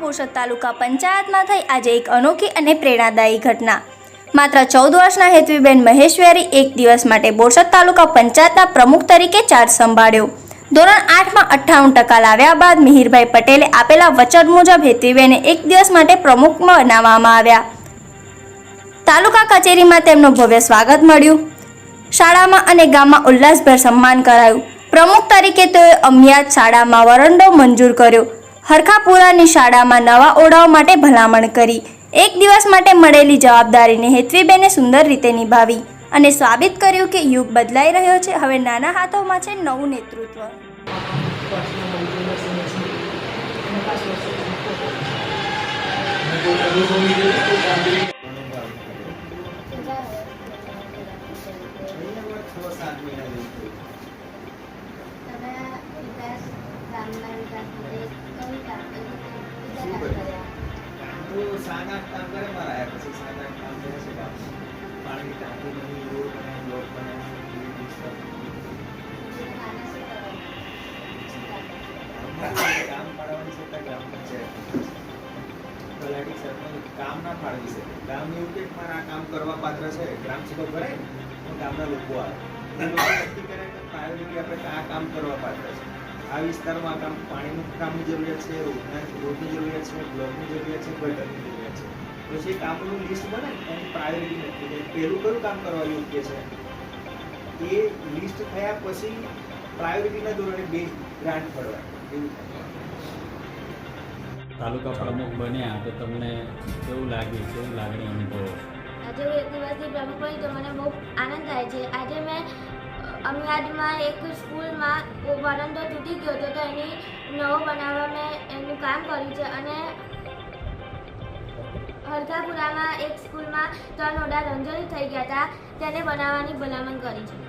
બોરસદ તાલુકા પંચાયતમાં થઈ આજે એક અનોખી અને પ્રેરણાદાયી ઘટના। માત્ર 14 વર્ષના હેતવીબેન મહેશ્વરી એક દિવસ માટે બોરસદ તાલુકા પંચાયતના પ્રમુખ તરીકે ચાર્જ સંભાળ્યો। ધોરણ 8માં 98% લાવ્યા બાદ મિહિરભાઈ પટેલે આપેલા વચન મુજબ હેતવીબેને એક દિવસ માટે પ્રમુખ બનાવવામાં આવ્યા। તાલુકા કચેરીમાં તેમનું ભવ્ય સ્વાગત મળ્યું। શાળામાં અને ગામમાં ઉલ્લાસભેર સન્માન કરાયું। પ્રમુખ તરીકે તેઓએ અમિયાદ શાળામાં વરંડો મંજૂર કર્યો। હરખાપુરાની શાળામાં નવા ઓરડાઓ માટે ભલામણ કરી। એક દિવસ માટે મળેલી જવાબદારીને હેતવીબેને સુંદર રીતે નિભાવી અને સાબિત કર્યું કે યુગ બદલાઈ રહ્યો છે। હવે નાના હાથોમાં છે નવું નેતૃત્વ। काम ना फाड़ी सके गाम में एक मारा काम करवा पात्र है ग्राम सभा भराय तो गामना लोको આવે એ લોકો નક્કી કરે કે પ્રાયોરિટી આપણે આ કામ કરવા પાત્ર છે। આ વિસ્તારમાં કામ પાણીનું કામની જરૂરિયાત છે, રોડની જરૂરિયાત છે, બ્લોકની જરૂરિયાત છે, ગટરની જરૂરિયાત છે। પછી કામનું લિસ્ટ બને એની પ્રાયોરિટી નક્કી કરે પહેલું કયું કામ કરવા યોગ્ય છે એ લિસ્ટ થયા પછી પ્રાયોરિટીના ધોરણે બે ગ્રાન્ટ પડવા એવું થાય। તાલુકા પ્રમુખ બન્યા તો તમને કેવું લાગ્યું, કેવું લાગણી અનુભવો? આજે હું એક દિવસથી પ્રમુખ બની તો મને બહુ આનંદ થાય છે। આજે મેં અમદાવાદમાં એક સ્કૂલમાં વરંડો તૂટી ગયો હતો તો એની નવો બનાવવા મેં એનું કામ કર્યું છે અને હરખાપુરામાં એક સ્કૂલમાં 3 ઓરડા રંજોરી થઈ ગયા હતા તેને બનાવવાની ભલામણ કરી છે।